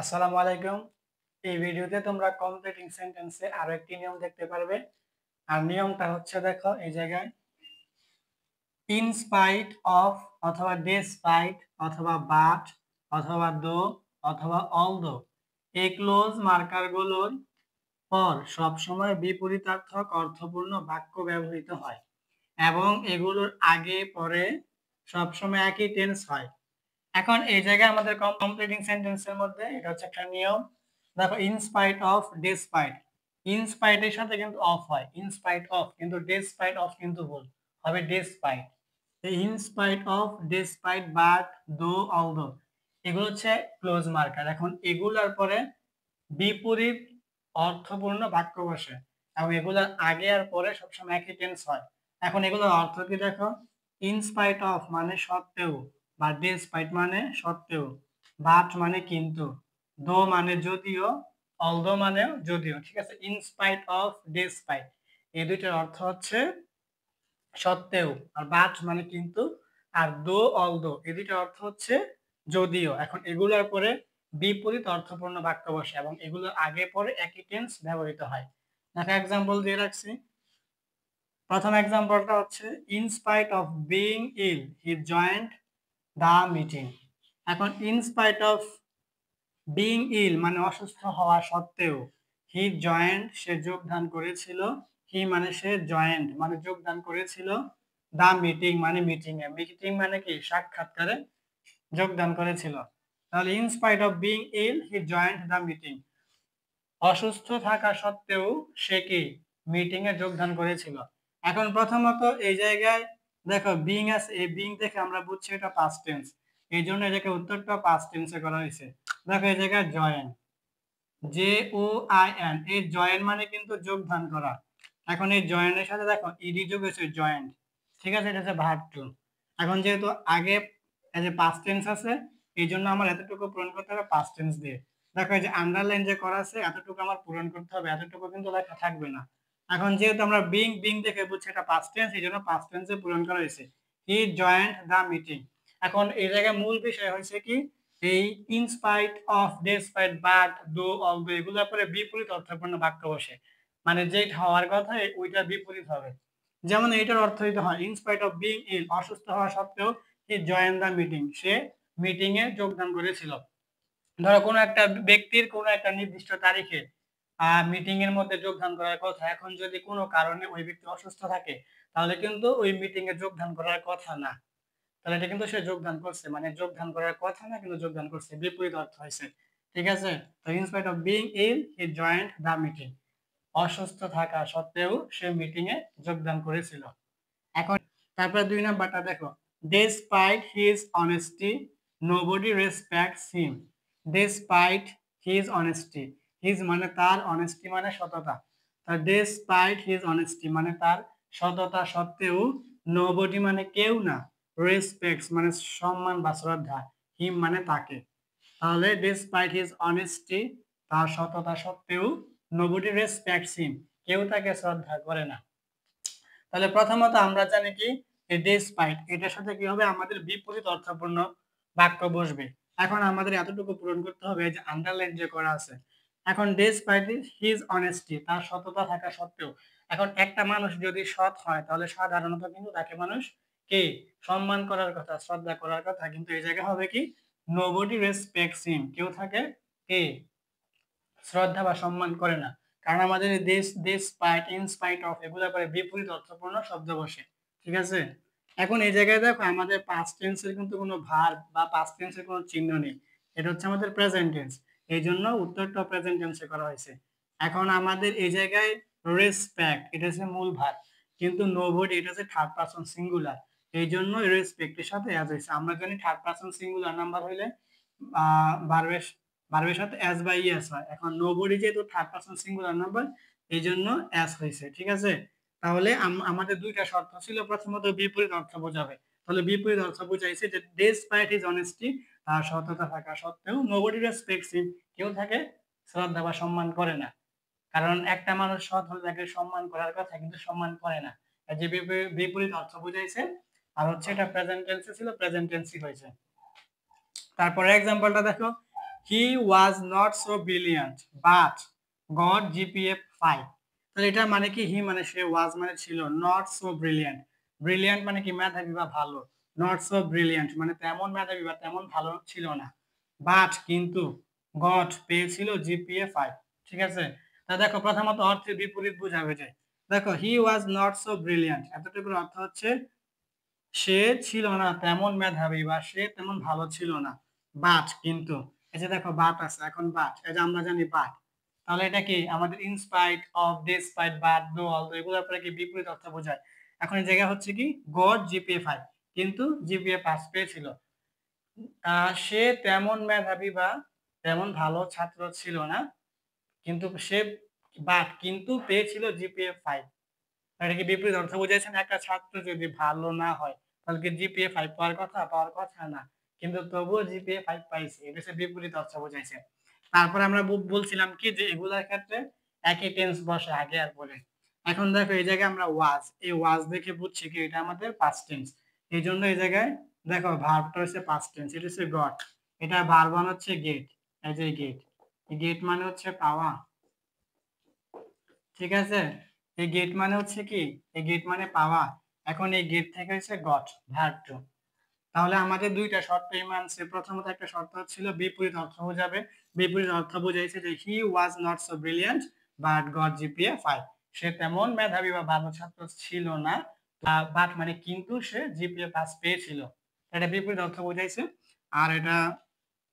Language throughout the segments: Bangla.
আসসালামু আলাইকুম। এই ভিডিওতে তোমরা কমপ্লিটিং সেন্টেন্সে আরো একটি নিয়ম দেখতে পারবে। আর নিয়মটা হচ্ছে দেখো এই জায়গায় ইন স্পাইট অফ অথবা ডেসপাইট অথবা বাট অথবা দো অথবা অলদো এই ক্লোজ মার্কারগুলোর পর সবসময় বিপরীতার্থক অর্থপূর্ণ বাক্য ব্যবহৃত হয় এবং এগুলোর আগে পরে সবসময় একই টেন্স হয়। এখন এই জায়গায় আমাদের কমপ্লিটিং সেন্টেন্সের মধ্যে এটা হচ্ছে একটা নিয়ম। দেখো ইনস্পাইট অফ ডেসপাইট, ইনস্পাইট এর সাথে কিন্তু অফ হয়, ইনস্পাইট অফ, কিন্তু ডেসপাইট অফ কিন্তু ভুল হবে, despite. In spite of, despite, but, though, although এগুলো হচ্ছে ক্লোজ মার্কার। এখন এগুলার পরে বিপরীত অর্থপূর্ণ বাক্য বসে এবং এগুলার আগে আর পরে সবসময় একই টেন্স হয়। এখন এগুলোর অর্থ কি দেখো, ইনস্পাইট অফ মানে সত্ত্বেও, বা ডেসপাইট মানে সত্ত্বেও, বাট মানে কিন্তু, দো মানে যদিও, অলদো মানে যদিও। ঠিক আছে, ইনস্পাইট অফ, ডেসপাইট এই দুইটার অর্থ হচ্ছে সত্ত্বেও, আর বাট মানে কিন্তু, আর দো অলদো এই দুইটার অর্থ হচ্ছে যদিও। এখন এগুলোর পরে বিপরীত অর্থপূর্ণ বাক্য বসে এবং এগুলোর আগে পরে একই টেন্স ব্যবহৃত হয়। দেখো এক্সাম্পল দিয়ে রাখছি। প্রথম এক্সাম্পলটা হচ্ছে in spite of being ill he joined the meeting. এখন in spite of being ill মানে অসুস্থ হওয়া সত্ত্বেও, হি জয়েন্ট সে যোগদান করেছিল, হি মানে সে, জয়েন্ট মানে যোগদান করেছিল, দা মিটিং মানে মিটিং এ, মিটিং মানে কি সাক্ষাৎকারে যোগদান করেছিল। তাহলে in spite of being ill he joined the meeting, অসুস্থ থাকা সত্ত্বেও সে কি মিটিং এ যোগদান করেছিল। এখন প্রথমত এই জায়গায় দেখো বিং আছে, এই বিং থেকে আমরা বুঝছি এটা পাস্ট টেন্স, এই জন্য এটাকে উত্তরটা পাস্ট টেন্সে করা হয়েছে। দেখো এই জায়গায় join, J O I N, এই জয়েন মানে কিন্তু যোগদান করা। এখন এই জয়েনের সাথে দেখো ইডি যোগ হয়েছে জয়েন্ট, ঠিক আছে, এটা হচ্ছে ভার্ব টু। এখন যেহেতু আগে এই যে পাস্ট টেন্স আছে, এই জন্য আমার এতটুকু পূরণ করতে হবে পাস্ট টেন্স দিয়ে। দেখো এই যে আন্ডারলাইন যে করা আছে এতটুকু আমার পূরণ করতে হবে, এতটুকু কিন্তু লেখা থাকবে না। এখন যেহেতু আমরা বিং বিং দেখে বুঝছি এটা পাস্ট টেন্স, এই জন্য পাস্ট টেন্সে পূরণ করা হয়েছে, হি জয়েন্ট দা মিটিং। এখন এই জায়গায় মূল বিষয় হয়েছে কি, এই in spite of, despite, but, though, although এগুলোর পরে বিপরীত অর্থপূর্ণ বাক্য বসে, মানে যেটা হওয়ার কথা ওইটা বিপরীত হবে। যেমন এইটার অর্থ দিতে হয় ইনস্পাইট অফ বিং ইল, অসুস্থ হওয়া সত্ত্বেও হি জয়েন দা মিটিং, সে মিটিং এ যোগদান করেছিল। ধরো কোনো একটা ব্যক্তির কোনো একটা নির্দিষ্ট তারিখে মিটিং এর মধ্যে যোগদান করার কথা, এখন যদি কোনো কারণে ওই ব্যক্তি অসুস্থ থাকে তাহলে কিন্তু ওই মিটিং এ যোগদান করার কথা না, তাহলে এটা কিন্তু সে যোগদান করছে, মানে যোগদান করার কথা না কিন্তু যোগদান করছে, বিপরীত অর্থ হয়েছে। ঠিক আছে, তো in spite of being ill he joined the meeting, অসুস্থ থাকা সত্ত্বেও সে মিটিং এ যোগদান করেছিল। এখন তারপরে দুই নাম্বারটা দেখো, despite his honesty nobody respects him, despite his honesty, his মানে তার, honesty মানে সততা, তার despite his honesty মানে তার সততা সত্ত্বেও, nobody মানে কেউ না, respects মানে সম্মান বা শ্রদ্ধা, him মানে তাকে। তাহলে despite his honesty, তার সততা সত্ত্বেও, nobody respects him, কেউ তাকে শ্রদ্ধা করে না। তাহলে প্রথমত আমরা জানি কি ডেসপাইট, এটার সাথে কি হবে, আমাদের বিপরীত অর্থপূর্ণ বাক্য বসবে। এখন আমাদের এতটুকু পূরণ করতে হবে যে আন্ডারলাইন যে করা আছে। এখন ডেসপাইট হিজ অনেস্টি, তার সততা থাকা সত্ত্বেও। এখন একটা মানুষ যদি সৎ হয় তাহলে সাধারণত কিন্তু তাকে মানুষ কে সম্মান করার কথা, শ্রদ্ধা করার কথা, কিন্তু এই জায়গায় হবে কি নোবডি রেসপেক্টস হিম, কেউ থাকে কে শ্রদ্ধা বা সম্মান করে না, কারণ আমাদের দেশ, দেশ, স্পাইট, ইনস্পাইট অফ এগুলোর পরে বিপরীত অর্থপূর্ণ শব্দ বসে। ঠিক আছে, এখন এই জায়গায় দেখো আমাদের পাস্ট টেন্সের কিন্তু কোনো ভার্ব বা পাস্ট টেন্সের কোনো চিহ্ন নেই, এটা হচ্ছে আমাদের প্রেজেন্ট টেন্স, এই জন্য উত্তরটা প্রেজেন্ট টেন্সে করা হয়েছে। এখন আমাদের এই জায়গায় রেসপেক্ট এটা হচ্ছে মূল ভার্ব, কিন্তু নোবডি এটা হচ্ছে থার্ড পারসন সিঙ্গুলার, এই জন্য রেসপেক্টের সাথে অ্যাজ হয়েছে। আমরা জানি থার্ড পারসন সিঙ্গুলার নাম্বার হইলে ভার্বের ভার্বের সাথে এস বা ইএস হয়। এখন নোবডি যেহেতু থার্ড পারসন সিঙ্গুলার নাম্বার, এই জন্য এস হয়েছে। ঠিক আছে, তাহলে আমাদের দুইটা শর্ত ছিল, প্রথমত বিপরীত অর্থ বোঝাবে, তাহলে বিপরীত অর্থ বুঝাইছে যে ডেসপাইট হিজ অনেস্টি, তার সততা থাকা সত্ত্বেও, নোবডি রেসপেক্টস হিম, কেউ তাকে শ্রদ্ধা বা সম্মান করে না, কারণ একটা মানুষ সৎ হলে তাকে সম্মান করার কথা কিন্তু সম্মান করে না, এই যে বিপরীত অর্থ বুঝাইছে। আর হচ্ছে এটা প্রেজেন্ট টেন্সে ছিল, প্রেজেন্ট টেন্সই হয়েছে। তারপরে এক্সাম্পলটা দেখো, he was not so brilliant but got GPA 5। তাহলে এটা মানে কি, হি মানে সে, ওয়াজ মানে ছিল, নট সো ব্রিলিয়ান্ট, ব্রিলিয়ান্ট মানে কি মেধাবী বা ভালো, নট সো ব্রিলিয়ান্ট মানে তেমন মেধাবী বা তেমন ভালো ছিল না, বাট কিন্তু গট পেয়েছিল জিপিএ 5। ঠিক আছে, তা দেখো প্রথমত অর্থের বিপরীত বোঝাবে যে, দেখো he was not so brilliant এতটুকুর অর্থ হচ্ছে সে ছিল না তেমন মেধাবী বা সে তেমন ভালো ছিল না, বাট কিন্তু, এই যে দেখো বাট আছে, এখন বাট, এই যে আমরা জানি বাট, তাহলে এটা কি আমাদের in spite of, despite, but, though, although এগুলোর পরে কি বিপরীত অর্থ বোঝায়। এখন এই জায়গা হচ্ছে কি গড জিপিএ 5, কিন্তু জিপিএ 5 পেয়েছিল, সে তেমন মেধাবী বা তেমন ভালো ছাত্র ছিল না, কিন্তু সে, বাট কিন্তু পেয়েছিল জিপিএ 5। এটা কি বিপরীত অর্থ বুঝাইছেন, একটা ছাত্র যদি ভালো না হয় তাহলে কি জিপিএ 5 পাওয়ার কথা না, কিন্তু তবুও জিপিএ 5 পাইছে, এটা হচ্ছে বিপরীত অর্থ বুঝাইছে। তারপরে আমরা বলছিলাম কি যে এগুলার ক্ষেত্রে একই টেন্স বসে আগে আর পরে। এখন দেখো এই জায়গায় আমরা ওয়াজ, এই ওয়াজ দেখে বুঝছি কি এটা আমাদের পাস্ট টেন্স, এই জন্য এই জায়গায় দেখো ভার্বটা হচ্ছে পাস্ট টেন্স, এটা হচ্ছে গট, এটা ভার্ব হচ্ছে গেট, এই যে গেট, গেট মানে হচ্ছে পাওয়া। ঠিক আছে, এই গেট মানে হচ্ছে কি, এই গেট মানে পাওয়া, এখন এই গেট থেকে হচ্ছে গট, ভার্ব টু। তাহলে আমাদের দুইটা শর্ত মানছে, প্রথমত একটা শর্ত ছিল বিপরীত অর্থ বোঝাবে, বিপরীত অর্থ বোঝাইছে যে he was not so brilliant but got GPA 5, সে তেমন মেধাবী বা ভালো ছাত্র ছিল না, বাট মানে কিন্তু সে জিপিএ 5 পেয়েছিল, এটা বিপরীত অর্থ বোঝাইছে। আর এটা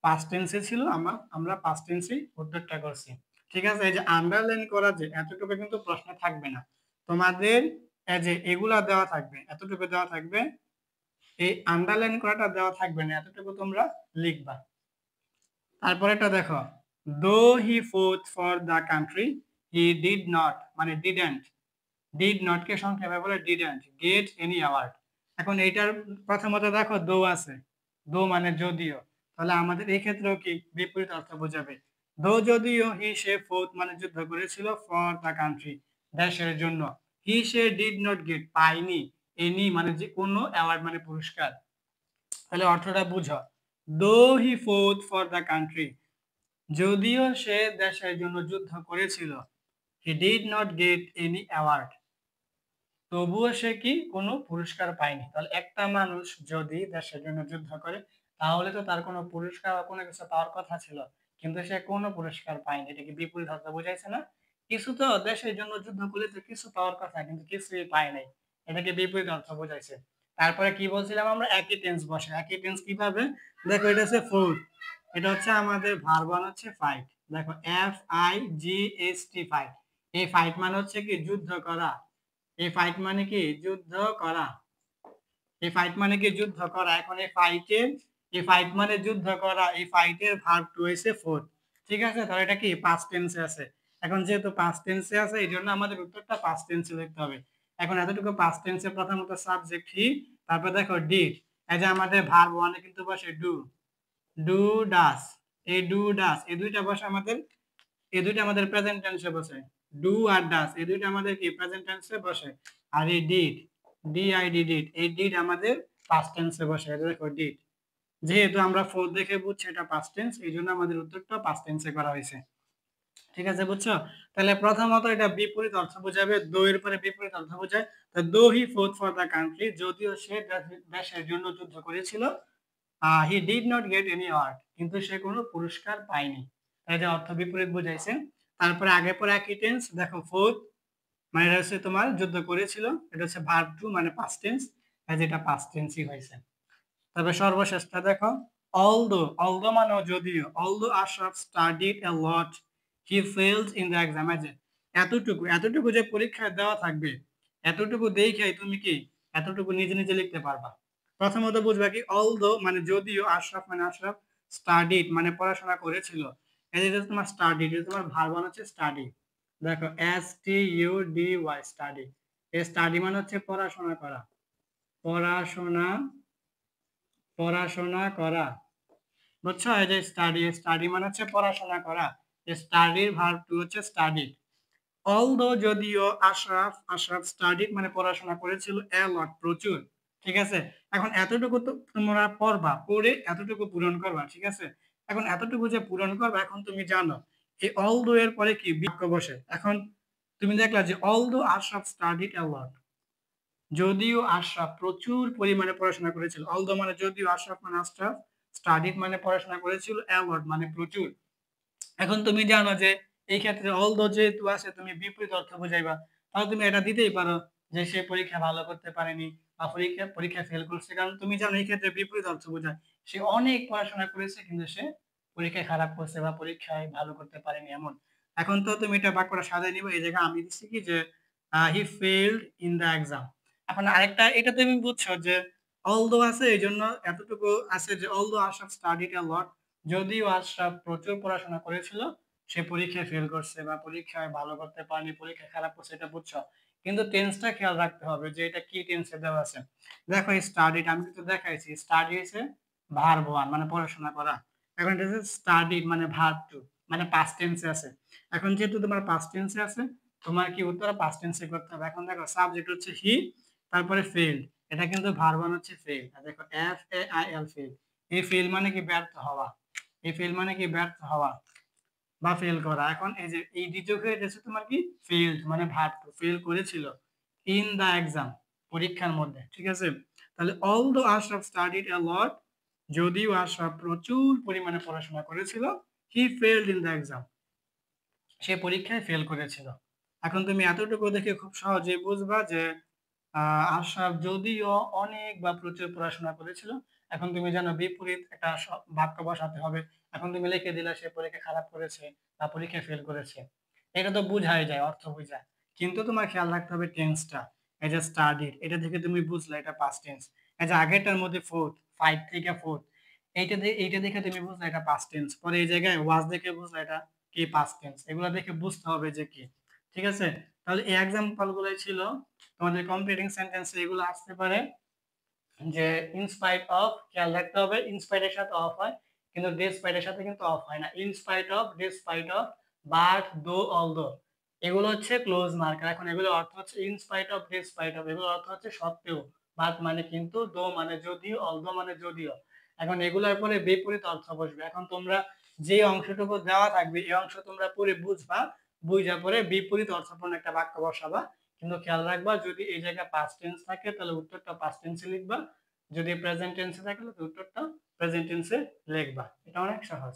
পাস্ট টেন্সে ছিল, আমরা পাস্ট টেন্সেই উত্তরটা করছি। ঠিক আছে, এই যে আন্ডারলাইন করা যে এতটুকু কিন্তু প্রশ্ন থাকবে না তোমাদের, এই যে এগুলা দেওয়া থাকবে, এতটুকু দেওয়া থাকবে, এই আন্ডারলাইন করাটা দেওয়া থাকবে না, এতটুকু তোমরা লিখবা। তারপরে এটা দেখো, though he fought for the country he did not, মানে ডিডেন্ট, ডিড নট কে সংক্ষেপে বলে ডিডেন্ট গেট এনি অ্যাওয়ার্ড। এখন এইটার প্রথমত দেখো দো আছে, দো মানে যদিও, তাহলে আমাদের এই ক্ষেত্রেও কি বিপরীত অর্থ বোঝাবে, দো যদিও হি সে ফোর্থ মানে যুদ্ধ করেছিল, ফর দ্য কান্ট্রি দেশের জন্য, হি সে ডিড নট গেট পাইনি, এনি মানে যে কোনো অ্যাওয়ার্ড মানে পুরস্কার, তাহলে অর্থটা বুঝো, দো হি ফোর্থ ফর দ্য কান্ট্রি যদিও সে দেশের জন্য যুদ্ধ করেছিল, হি did not get any award তবুও সে কি কোনো পুরস্কার পায়নি। তাহলে একটা মানুষ যদি দেশের জন্য যুদ্ধ করে তাহলে তো তার কোনো পুরস্কার বা কোনো কিছু পাওয়ার কথা ছিল, কিন্তু সে কোনো পুরস্কার পায়নি, এটা কি বিপরীত অর্থ বোঝাইছে না, কিছু তো দেশের জন্য যুদ্ধ করলে তো কিছু পাওয়ার কথা কিন্তু কিছুই পায় নাই, এটাকে বিপরীত অর্থ বোঝাইছে। তারপরে কি বলছিলাম আমরা, একই টেন্স বসে, একই টেন্স কিভাবে, দেখো এটা হচ্ছে ফোর, এটা হচ্ছে আমাদের ভার্ব হচ্ছে ফাইট, দেখো FIGHT ফাইট, এই ফাইট মানে হচ্ছে কি যুদ্ধ করা, এই ফাইট মানে কি যুদ্ধ করা, এই ফাইট মানে কি যুদ্ধ করা, এখন এই ফাইটের, এই ফাইট মানে যুদ্ধ করা, এই ফাইটের ভার্ব টু হইছে ফোর। ঠিক আছে, তাহলে এটা কি পাস্ট টেন্সে আছে, এখন যেহেতু পাস্ট টেন্সে আছে এই জন্য আমাদের উত্তরটা পাস্ট টেন্সে লিখতে হবে। এখন এতটুকু পাস্ট টেন্সে প্রথমত সাবজেক্ট হি, তারপর দেখো ডিড, এই যে আমাদের ভার্ব ওয়ানে কিন্তু বসে ডু, ডু ডাস, এই ডু ডাস এই দুইটা বসে আমাদের, এই দুইটা আমাদের প্রেজেন্ট টেন্সে বসে, ডু আর ডাস এই দুইটা আমাদের কি প্রেজেন্ট টেন্সে বসে, আর এই ডিড, ডিআইডি ডিড, এই ডিড আমাদের পাস্ট টেন্সে বসে, এটা দেখো ডিড, যেহেতু আমরা ফোর দেখে বুঝছি এটা পাস্ট টেন্স এই জন্য আমাদের উত্তরটা পাস্ট টেন্সে করা হয়েছে। ঠিক আছে, বুঝছো, তাহলে প্রথমত এটা বিপরীত অর্থ বোঝাবে, দো এর পরে বিপরীত অর্থ বোঝায়, তো দো হি ফোর্ট ফর দ্য কান্ট্রি যদিও সে দেশের জন্য যুদ্ধ করেছিল, হি did not get any award কিন্তু সে কোনো পুরস্কার পায়নি, তাই যে অর্থ বিপরীত বুঝাইছে। তারপরে আগে পরে একই টেন্স, দেখো ফোর্থ মানে এটা হচ্ছে তোমার যুদ্ধ করেছিল, এটা হচ্ছে ভার্ব টু মানে পাস্ট টেন্স, যেটা পাস্ট টেন্সই হয়েছে। তবে সর্বশেষটা দেখো, অলদো, অলদো মানে যদিও, although Ashraf studied A lot he failed in the exam, এতটুকু, এতটুকু যে পরীক্ষায় দেওয়া থাকবে এতটুকু দেখে তুমি কি এতটুকু নিজে নিজে লিখতে পারবা। প্রথমত বুঝবা কি অলদো মানে যদিও, আশরাফ মানে আশরাফ, স্টাডিড মানে পড়াশোনা করেছিল, এই যে তোমার স্টাডিড, এটা তোমার ভার্ব হচ্ছে স্টাডি, দেখো STUDY স্টাডি, এই স্টাডি মানে হচ্ছে পড়াশোনা করা, পড়াশোনা, পড়াশোনা করা, বুঝছো, এই যে স্টাডি, স্টাডি মানে হচ্ছে পড়াশোনা করা, স্টাডির ভার্ব টু হচ্ছে স্টাডি। অলদো যদিও আশরাফ, আশরাফ স্টাডিড মানে পড়াশোনা করেছিল এ লট প্রচুর। ঠিক আছে, এখন এতটুকু তো তোমরা পড়বা, পড়ে এতটুকু পূরণ করবা। ঠিক আছে, এখন এতটুকু যে পূরণ করবে, এখন তুমি জানো এই অলদো এর পরে কি বাক্য বসে। এখন তুমি দেখলা যে অলদো আশরাফ স্টাডিড এ লট, যদিও আশরাফ প্রচুর পরিমাণে পড়াশোনা করেছিল। অলদো মানে যদিও, আশরাফ মানে আশরাফ, স্টাডিড মানে পড়াশোনা করেছিল, এ লট মানে প্রচুর। এখন তুমি জানো যে এই ক্ষেত্রে অলদো যেহেতু আছে, তুমি বিপরীত অর্থ বুঝাইবা। তাহলে তুমি এটা দিতেই পারো যে সে পরীক্ষা ভালো করতে পারেনি বা পরীক্ষা ফেল করছে, কারণ তুমি জানো এই ক্ষেত্রে বিপরীত অর্থ বোঝায় সে অনেক পড়াশোনা করেছে কিন্তু সে পরীক্ষায় খারাপ করছে বা পরীক্ষায় ভালো করতে পারেনি এমন। এখন তো তুমি এটা বাক্যটা সাজাই নিবে। এই জায়গায় আমি দিচ্ছি কি যে হি ফেইলড ইন দ্য এক্সাম। এখন আরেকটা, এটা তুমি বুঝছো যে অলদো আছে এই জন্য এতটুকু আছে যে অলদো আশরাফ স্টাডিড আ লট, যদিও আশরাফ প্রচুর পড়াশোনা করেছিল সে পরীক্ষায় ফেল করছে বা পরীক্ষায় ভালো করতে পারেনি, পরীক্ষায় খারাপ করছে, এটা বুঝছো। কিন্তু টেন্সটা খেয়াল রাখতে হবে যে এটা কি টেন্সে দেওয়া আছে। দেখো স্টাডিড আমি কিন্তু দেখাইছি, স্টাডি হচ্ছে ভার্ব ওয়ান মানে পড়াশোনা করা। এখন এটা হচ্ছে স্টাডিড মানে ভার্ব টু মানে পাস্ট টেন্সে আছে। এখন যেহেতু তোমার পাস্ট টেন্সে আছে, তোমার কি উত্তর পাস্ট টেন্সে করতে হবে। এখন দেখো সাবজেক্ট হচ্ছে হি, তারপরে ফেইল্ড, এটা কিন্তু ভার্ব ওয়ান হচ্ছে ফেইল। আর দেখো F A I L fail, এই ফেইল মানে কি ব্যর্থ হওয়া, এই ফেইল মানে কি ব্যর্থ হওয়া বা ফেল করা। এখন এই যে এই দ্বিতীয় ক্ষেত্রে হচ্ছে তোমার কি ফেইলড মানে ভার্ব টু, ফেল করেছিল ইন দা এক্সাম পরীক্ষার মধ্যে, ঠিক আছে। তাহলে অলদো আশরাফ স্টাডিড এ লট, যদিও আশরাফ প্রচুর পরিমাণে পড়াশোনা করেছিল, হি ফেইলড ইন দা এক্সাম, সে পরীক্ষায় ফেল করেছিল। এখন তুমি এতটুকু দেখে খুব সহজেই বুঝবা যে আশরাফ যদিও অনেক বা প্রচুর পড়াশোনা করেছিল। এখন তুমি জানো বিপরীত একটা বাক্য বসাতে হবে। এখন তুমি লিখে দিলে সে পরীক্ষা খারাপ করেছে বা পরীক্ষায় ফেল করেছে, এটা তো বুঝাই যায়, অর্থ বুঝায়। কিন্তু তোমার খেয়াল রাখতে হবে টেন্সটা। এই যে স্টাডিড, এটা থেকে তুমি বুঝলে এটা পাস্ট টেন্স। এই যে আগেরটার মধ্যে ফোর্থ, ফাইভ থেকে ফোর্থ, এইটা দেখে তুমি বুঝলে এটা পাস্ট টেন্স। পরে এই জায়গায় ওয়াজ দেখে বুঝলে এটা কি পাস্ট টেন্স। এগুলো দেখে বুঝতে হবে যে কি, ঠিক আছে। তাহলে এই এক্সাম্পল গুলোই ছিল তোমাদের কমপ্লিটিং সেন্টেন্স। এগুলো আসতে পারে যে ইনস্পাইট অফ, খেয়াল রাখতে হবে ইনস্পাইট এর সাথে অফ হয়, কিন্তু ডেসপাইট এর সাথে কিন্তু অফ হয় না। In spite of, despite of, but, though, although, এগুলো হচ্ছে ক্লোজ মার্কার। এখন এগুলো অর্থ হচ্ছে ইনস্পাইট অফ, ডেসপাইট অফ, এগুলো অর্থ হচ্ছে সত্ত্বেও, বাট মানে কিন্তু, দো মানে যদিও, অলদো মানে যদিও। এখন এগুলোর পরে বিপরীত অর্থ বসবে। এখন তোমরা যে অংশটুকু দেওয়া থাকবে এই অংশ তোমরা পরে বুঝবা, বুঝা পরে বিপরীত অর্থপূর্ণ একটা বাক্য বসাবা। কিন্তু খেয়াল রাখবা যদি এই জায়গায় পাস্ট টেন্স থাকে তাহলে উত্তরটা পাস্ট টেন্সে লিখবা, যদি প্রেজেন্ট টেন্সে থাকে তাহলে উত্তরটা প্রেজেন্ট টেন্সে লিখবা। এটা অনেক সহজ।